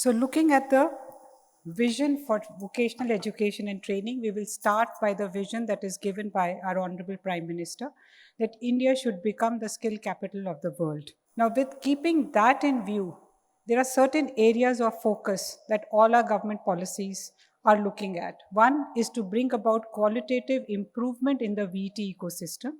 So looking at the vision for vocational education and training, we will start by the vision that is given by our Honorable Prime Minister, that India should become the skill capital of the world. Now, with keeping that in view, there are certain areas of focus that all our government policies are looking at. One is to bring about qualitative improvement in the VET ecosystem,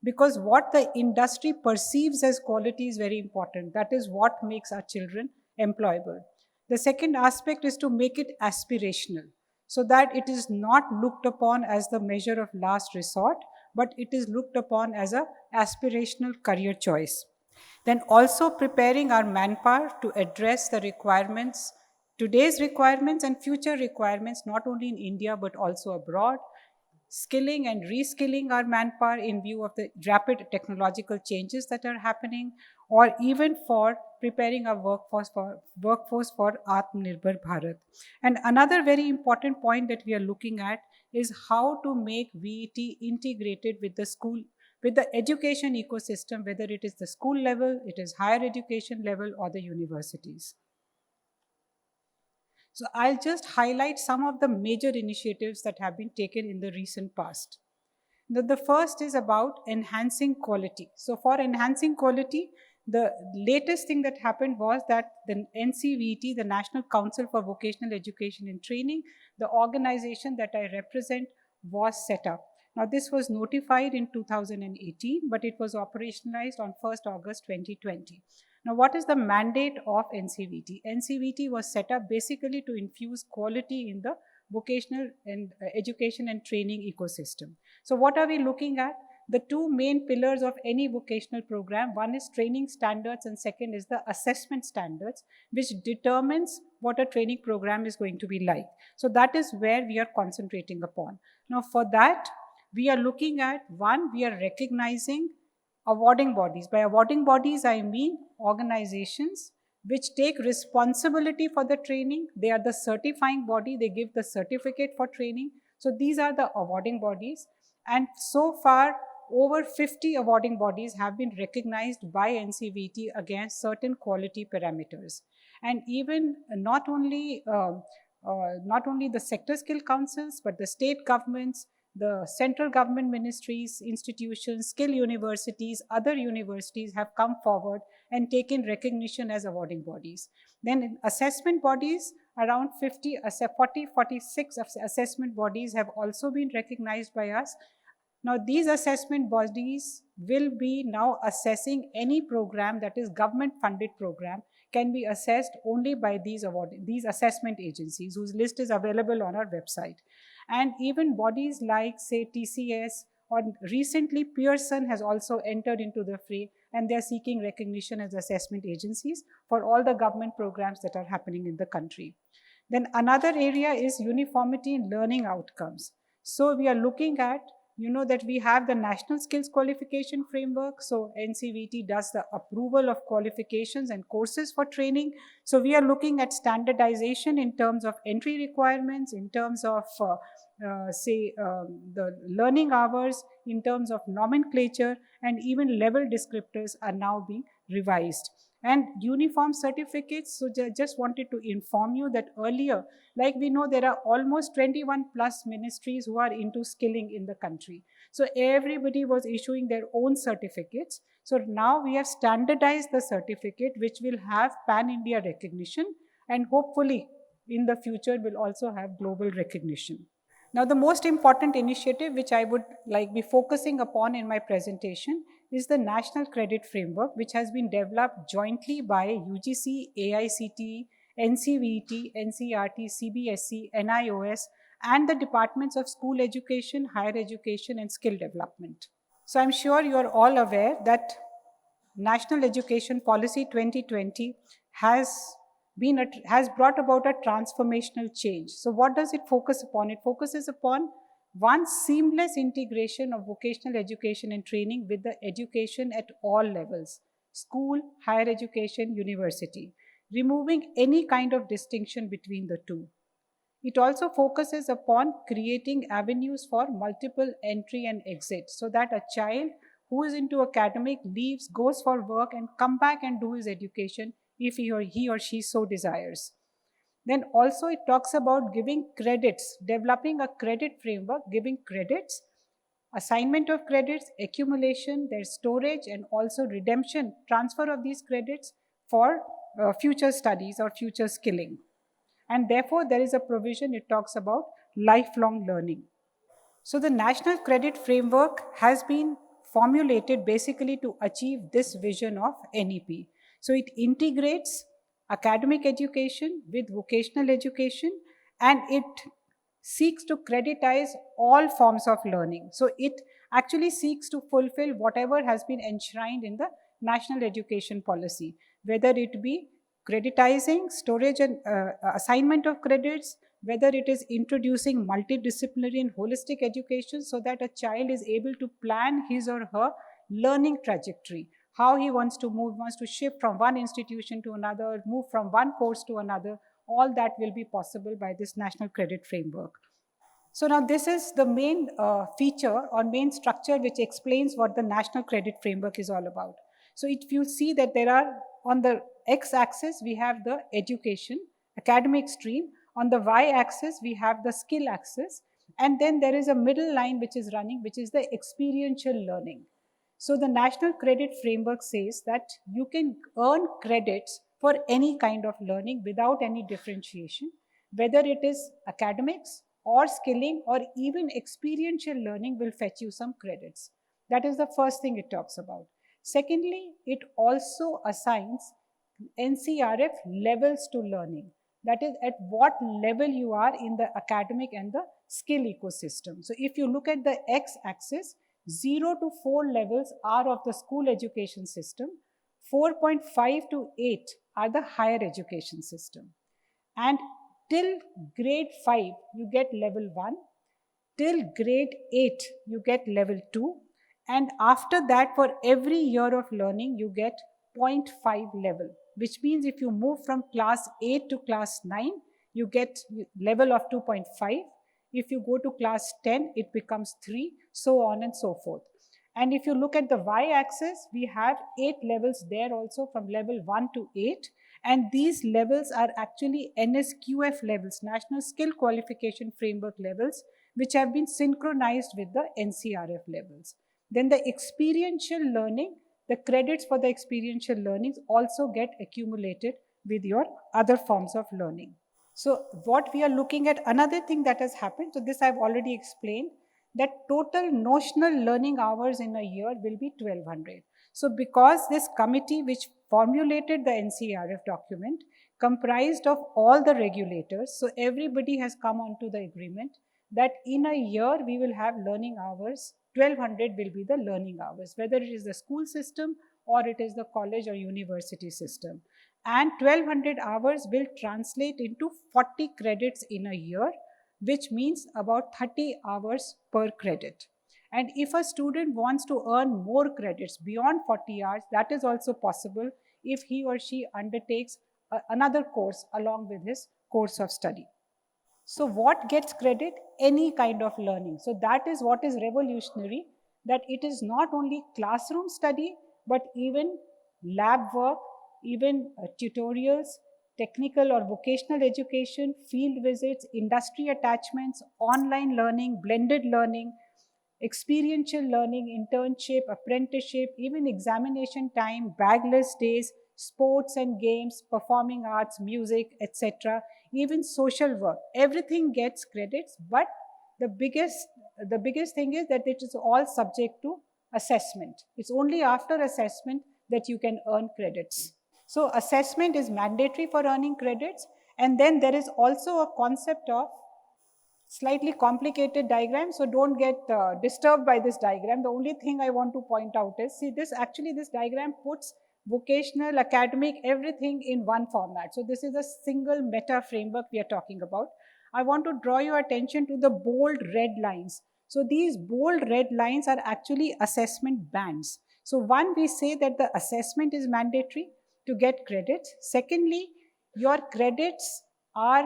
because what the industry perceives as quality is very important. That is what makes our children employable. The second aspect is to make it aspirational, so that it is not looked upon as the measure of last resort, but it is looked upon as a aspirational career choice. Then also preparing our manpower to address the requirements, today's requirements and future requirements, not only in India but also abroad. Skilling and reskilling our manpower in view of the rapid technological changes that are happening, or even for preparing our workforce for Atmanirbhar Bharat. And another very important point that we are looking at is how to make VET integrated with the school, with the education ecosystem, whether it is the school level, it is higher education level, or the universities. So I'll just highlight some of the major initiatives that have been taken in the recent past. The first is about enhancing quality. So for enhancing quality, the latest thing that happened was that the NCVET, the National Council for Vocational Education and Training, the organization that I represent, was set up. Now this was notified in 2018, but it was operationalized on 1st August 2020. Now what is the mandate of NCVET? NCVET was set up basically to infuse quality in the vocational and education and training ecosystem. So what are we looking at? The two main pillars of any vocational program, one is training standards and second is the assessment standards, which determines what a training program is going to be like. So that is where we are concentrating upon. Now for that, we are looking at, one, we are recognizing awarding bodies. By awarding bodies, I mean organizations which take responsibility for the training. They are the certifying body, they give the certificate for training. So these are the awarding bodies. And so far, over 50 awarding bodies have been recognized by NCVET against certain quality parameters. And even not only the sector skill councils, but the state governments, the central government ministries, institutions, skill universities, other universities have come forward and taken recognition as awarding bodies. Then in assessment bodies, around 46 assessment bodies have also been recognized by us. Now these assessment bodies will be now assessing any program that is government funded program, can be assessed only by these assessment agencies, whose list is available on our website. And even bodies like, say, TCS, or recently Pearson has also entered into the fray, and they are seeking recognition as assessment agencies for all the government programs that are happening in the country. Then another area is uniformity in learning outcomes. So we are looking at, that we have the National Skills Qualification Framework. So NCVET does the approval of qualifications and courses for training. So we are looking at standardization in terms of entry requirements, in terms of the learning hours, in terms of nomenclature, and even level descriptors are now being revised. And uniform certificates, so just wanted to inform you that earlier, like we know, there are almost 21 plus ministries who are into skilling in the country. So everybody was issuing their own certificates. So now we have standardized the certificate, which will have pan-India recognition, and hopefully in the future will also have global recognition. Now, the most important initiative which I would like be focusing upon in my presentation is the National Credit Framework, which has been developed jointly by UGC, AICTE, NCVET, NCERT, CBSE, NIOS, and the Departments of School Education, Higher Education, and Skill Development. So I'm sure you are all aware that National Education Policy 2020 has brought about a transformational change. So what does it focus upon? It focuses upon, one, seamless integration of vocational education and training with the education at all levels: school, higher education, university, removing any kind of distinction between the two. It also focuses upon creating avenues for multiple entry and exit, so that a child who is into academic leaves, goes for work, and come back and do his education if he or she so desires. Then also it talks about giving credits, developing a credit framework, giving credits, assignment of credits, accumulation, their storage, and also redemption, transfer of these credits for future studies or future skilling. And therefore, there is a provision, it talks about lifelong learning. So the National Credit Framework has been formulated basically to achieve this vision of NEP. So it integrates academic education with vocational education, and it seeks to creditize all forms of learning. So it actually seeks to fulfill whatever has been enshrined in the national education policy, whether it be creditizing, storage and assignment of credits, whether it is introducing multidisciplinary and holistic education so that a child is able to plan his or her learning trajectory, how he wants to move, wants to shift from one institution to another, move from one course to another, all that will be possible by this National Credit Framework. So now this is the main feature or main structure which explains what the National Credit Framework is all about. So if you see that there are, on the x-axis, we have the education, academic stream. On the y-axis, we have the skill axis. And then there is a middle line which is running, which is the experiential learning. So the National Credit Framework says that you can earn credits for any kind of learning without any differentiation, whether it is academics or skilling or even experiential learning will fetch you some credits. That is the first thing it talks about. Secondly, it also assigns NCRF levels to learning. That is, at what level you are in the academic and the skill ecosystem. So if you look at the x-axis, 0 to 4 levels are of the school education system, 4.5 to 8 are the higher education system. And till grade 5, you get level 1. Till grade 8, you get level 2. And after that, for every year of learning, you get 0.5 level, which means if you move from class 8 to class 9, you get level of 2.5. If you go to class 10, it becomes 3, so on and so forth. And if you look at the y-axis, we have 8 levels there also from level 1 to 8. And these levels are actually NSQF levels, National Skill Qualification Framework levels, which have been synchronized with the NCRF levels. Then the experiential learning, the credits for the experiential learnings also get accumulated with your other forms of learning. So what we are looking at, another thing that has happened, so this I've already explained, that total notional learning hours in a year will be 1200. So because this committee which formulated the NCRF document comprised of all the regulators, so everybody has come onto the agreement that in a year we will have learning hours, 1200 will be the learning hours, whether it is the school system or it is the college or university system. And 1200 hours will translate into 40 credits in a year, which means about 30 hours per credit. And if a student wants to earn more credits beyond 40 hours, that is also possible if he or she undertakes another course along with his course of study. So what gets credit? Any kind of learning. So that is what is revolutionary, that it is not only classroom study, but even lab work, even tutorials, technical or vocational education, field visits, industry attachments, online learning, blended learning, experiential learning, internship, apprenticeship, even examination time, bagless days, sports and games, performing arts, music, etc., even social work. Everything gets credits, but the biggest thing is that it is all subject to assessment. It's only after assessment that you can earn credits. So assessment is mandatory for earning credits, and then there is also a concept of slightly complicated diagram, so don't get disturbed by this diagram. The only thing I want to point out is, see, this diagram puts vocational, academic, everything in one format. So this is a single meta framework we are talking about. I want to draw your attention to the bold red lines. So these bold red lines are actually assessment bands. So one, we say that the assessment is mandatory to get credits. Secondly, your credits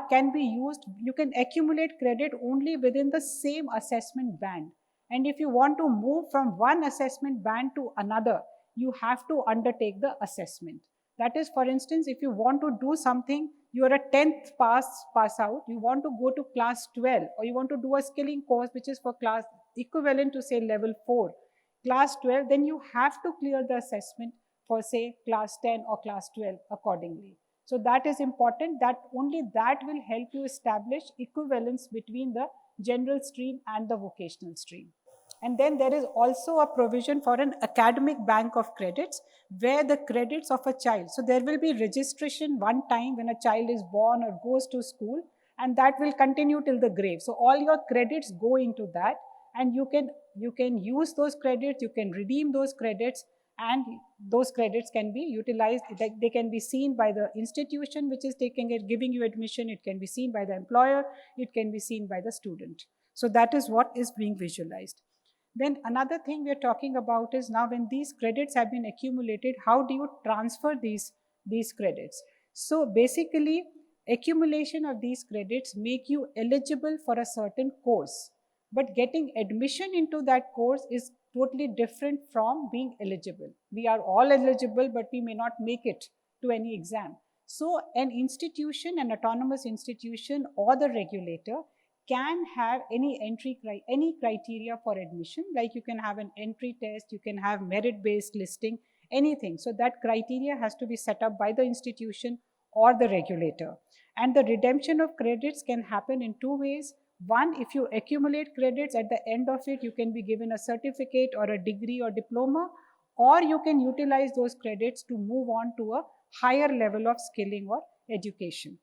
can be used, you can accumulate credit only within the same assessment band. And if you want to move from one assessment band to another, you have to undertake the assessment. That is, for instance, if you want to do something you are a 10th pass out, you want to go to class 12, or you want to do a skilling course which is for class equivalent to say level 4, class 12, then you have to clear the assessment for say class 10 or class 12 accordingly. So that is important, that only that will help you establish equivalence between the general stream and the vocational stream. And then there is also a provision for an academic bank of credits where the credits of a child, so there will be registration one time when a child is born or goes to school, and that will continue till the grave. So all your credits go into that, and you can use those credits, you can redeem those credits, and those credits can be utilized. They can be seen by the institution which is taking it, giving you admission, it can be seen by the employer, it can be seen by the student. So that is what is being visualized. Then another thing we are talking about is now when these credits have been accumulated, how do you transfer these credits? So basically, accumulation of these credits make you eligible for a certain course, but getting admission into that course is totally different from being eligible. We are all eligible, but we may not make it to any exam. So an institution, an autonomous institution or the regulator can have any criteria for admission, like you can have an entry test, you can have merit-based listing, anything. So that criteria has to be set up by the institution or the regulator. And the redemption of credits can happen in two ways. One, if you accumulate credits, at the end of it, you can be given a certificate or a degree or diploma, or you can utilize those credits to move on to a higher level of skilling or education.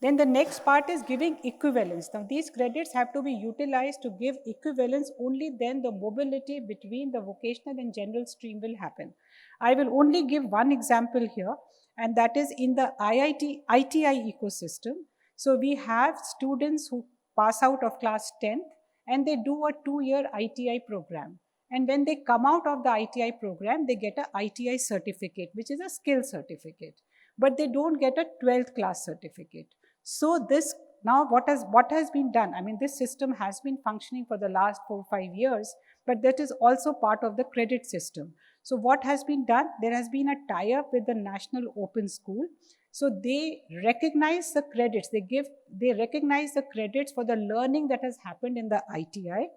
Then the next part is giving equivalence. Now these credits have to be utilized to give equivalence, only then the mobility between the vocational and general stream will happen. I will only give one example here, and that is in the ITI ecosystem. So we have students who pass out of class 10th and they do a 2-year ITI program. And when they come out of the ITI program, they get a ITI certificate, which is a skill certificate, but they don't get a 12th class certificate. So this now what has been done, I mean this system has been functioning for the last 4-5 years, but that is also part of the credit system. So what has been done, there has been a tie-up with the National Open School. So they recognize the credits, they recognize the credits for the learning that has happened in the ITI.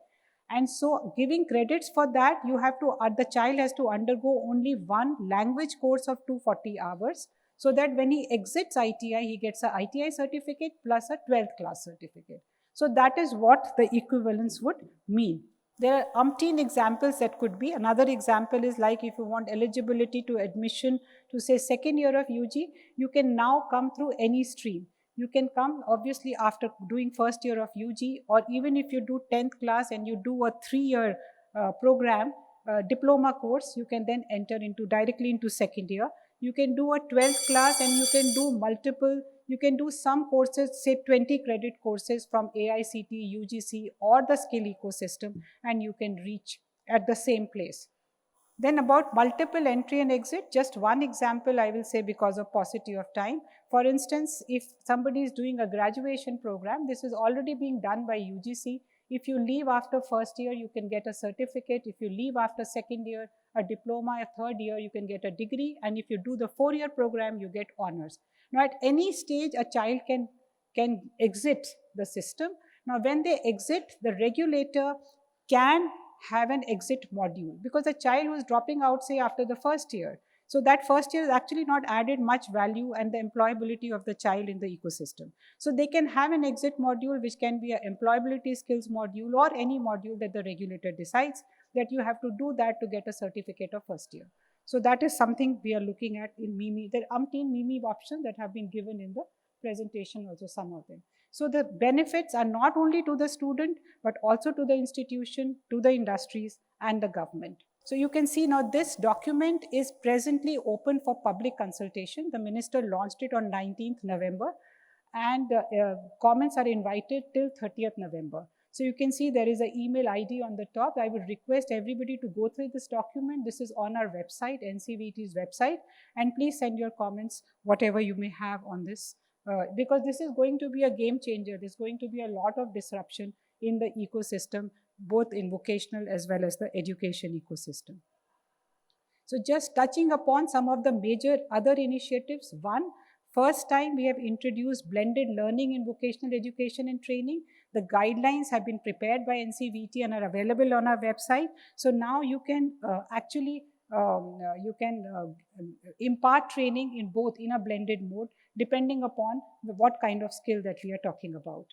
And so giving credits for that, you have to, the child has to undergo only one language course of 240 hours, so that when he exits ITI, he gets a ITI certificate plus a 12th class certificate. So that is what the equivalence would mean. There are umpteen examples that could be. Another example is like if you want eligibility to admission to say second year of UG, you can now come through any stream. You can come obviously after doing first year of UG, or even if you do 10th class and you do a 3-year program, diploma course, you can then enter into directly into second year. You can do a 12th class and you can do multiple, you can do some courses, say 20 credit courses from AICT, UGC or the skill ecosystem, and you can reach at the same place. Then about multiple entry and exit, just one example I will say because of paucity of time. For instance, if somebody is doing a graduation program, this is already being done by UGC. If you leave after first year, you can get a certificate. If you leave after second year, a diploma. A third year, you can get a degree. And if you do the 4-year program, you get honors. Now, at any stage, a child can exit the system. Now, when they exit, the regulator can have an exit module, because a child who is dropping out, say, after the first year, so that first year is actually not added much value and the employability of the child in the ecosystem. So they can have an exit module, which can be an employability skills module or any module that the regulator decides that you have to do that to get a certificate of first year. So that is something we are looking at in MIMI. There are umpteen MIMI options that have been given in the presentation, also some of them. So the benefits are not only to the student, but also to the institution, to the industries and the government. So you can see now this document is presently open for public consultation. The minister launched it on 19th November and comments are invited till 30th November. So you can see there is an email ID on the top. I would request everybody to go through this document. This is on our website, NCVET's website, and please send your comments, whatever you may have on this. Because this is going to be a game changer. There's going to be a lot of disruption in the ecosystem, both in vocational as well as the education ecosystem. So just touching upon some of the major other initiatives. One, First time we have introduced blended learning in vocational education and training. The guidelines have been prepared by NCVET and are available on our website. So now you can actually impart training in both in a blended mode depending upon what kind of skill that we are talking about.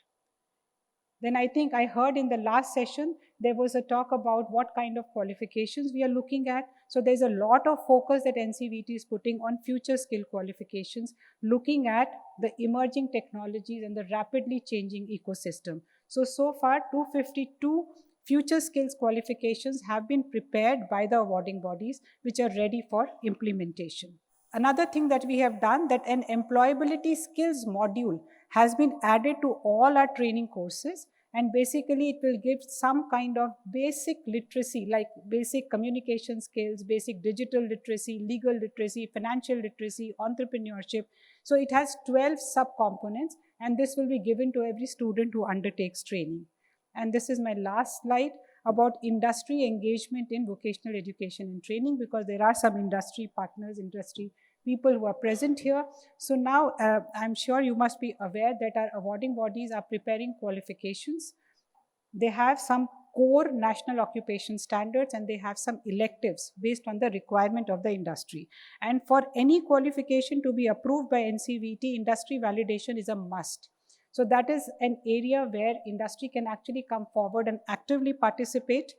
Then I think I heard in the last session, there was a talk about what kind of qualifications we are looking at. So there's a lot of focus that NCVT is putting on future skill qualifications, looking at the emerging technologies and the rapidly changing ecosystem. So far, 252 future skills qualifications have been prepared by the awarding bodies, which are ready for implementation. Another thing that we have done, that an employability skills module has been added to all our training courses, and basically it will give some kind of basic literacy like basic communication skills, basic digital literacy, legal literacy, financial literacy, entrepreneurship. So it has 12 subcomponents, and this will be given to every student who undertakes training. And this is my last slide about industry engagement in vocational education and training, because there are some industry partners, industry people who are present here. So now I'm sure you must be aware that our awarding bodies are preparing qualifications. They have some core national occupation standards and they have some electives based on the requirement of the industry. And for any qualification to be approved by NCVT, industry validation is a must. So that is an area where industry can actually come forward and actively participate,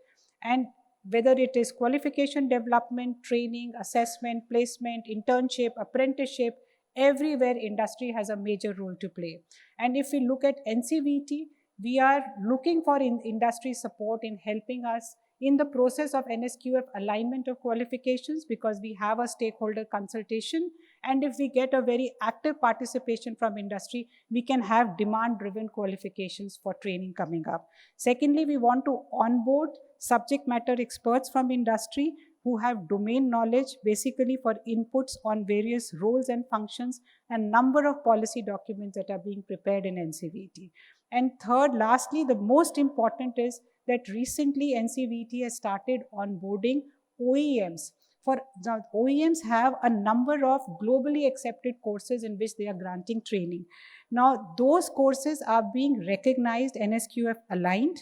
and whether it is qualification development, training, assessment, placement, internship, apprenticeship, everywhere industry has a major role to play. And if we look at NCVT, we are looking for industry support in helping us in the process of NSQF alignment of qualifications, because we have a stakeholder consultation, and if we get a very active participation from industry, we can have demand-driven qualifications for training coming up. Secondly, we want to onboard subject matter experts from industry who have domain knowledge, basically for inputs on various roles and functions and number of policy documents that are being prepared in NCVT. And third, lastly, the most important is that recently NCVT has started onboarding OEMs. For now, OEMs have a number of globally accepted courses in which they are granting training. Now, those courses are being recognized NSQF aligned,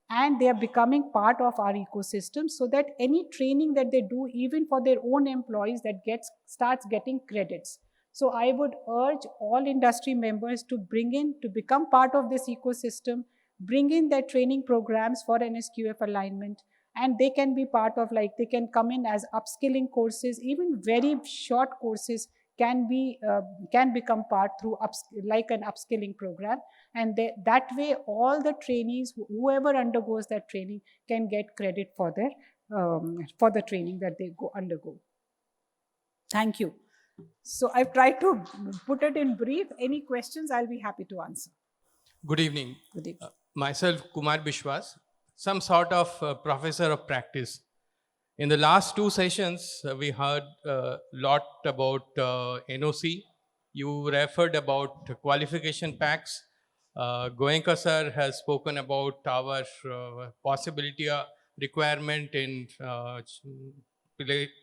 and they are becoming part of our ecosystem, so that any training that they do, even for their own employees, that starts getting credits. So I would urge all industry members to become part of this ecosystem, bring in their training programs for NSQF alignment, and they can be part of, like, they can come in as upskilling courses, even very short courses can become part through like an upskilling program, and that way all the trainees, whoever undergoes that training, can get credit for the training that they undergo. Thank you. So I've tried to put it in brief. Any questions, I'll be happy to answer. Good evening. Good evening. Myself, Kumar Bishwas, some sort of professor of practice. In the last two sessions, we heard a lot about NOC. You referred about qualification packs. Goenka sir has spoken about our possibility requirement in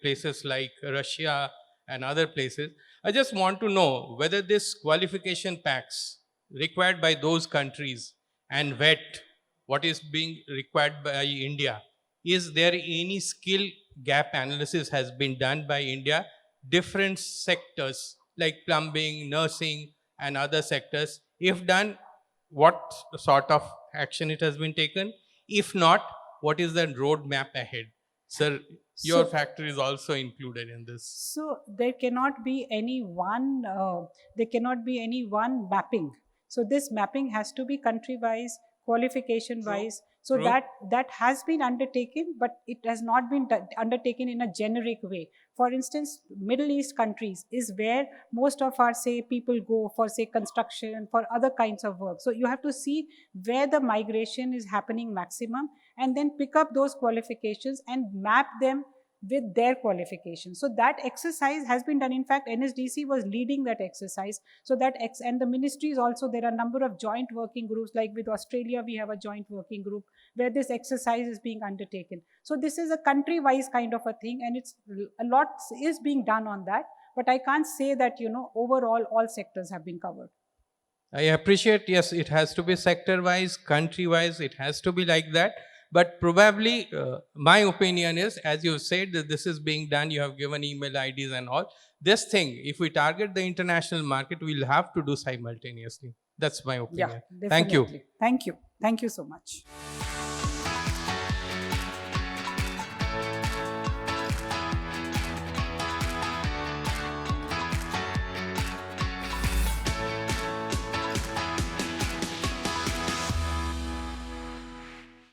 places like Russia and other places. I just want to know whether this qualification packs required by those countries and VET, what is being required by India, is there any skill gap analysis has been done by India, different sectors like plumbing, nursing and other sectors? If done, what sort of action it has been taken? If not, what is the roadmap ahead? Sir, your factory is also included in this. So there cannot be any one mapping. So this mapping has to be country-wise, qualification-wise. So that has been undertaken, but it has not been undertaken in a generic way. For instance, Middle East countries is where most of our, say, people go for, say, construction, for other kinds of work. So you have to see where the migration is happening maximum, and then pick up those qualifications and map them with their qualifications. So that exercise has been done. In fact, NSDC was leading that exercise. So that and the ministries also, there are a number of joint working groups, like with Australia, we have a joint working group where this exercise is being undertaken. So this is a country-wise kind of a thing, and it's a lot is being done on that. but I can't say that, overall all sectors have been covered. I appreciate, yes, it has to be sector wise, country wise, it has to be like that. But probably, my opinion is, as you said, that this is being done, you have given email IDs and all. This thing, if we target the international market, we'll have to do simultaneously. That's my Yeah, opinion. Thank you. definitely. Thank you. Thank you so much.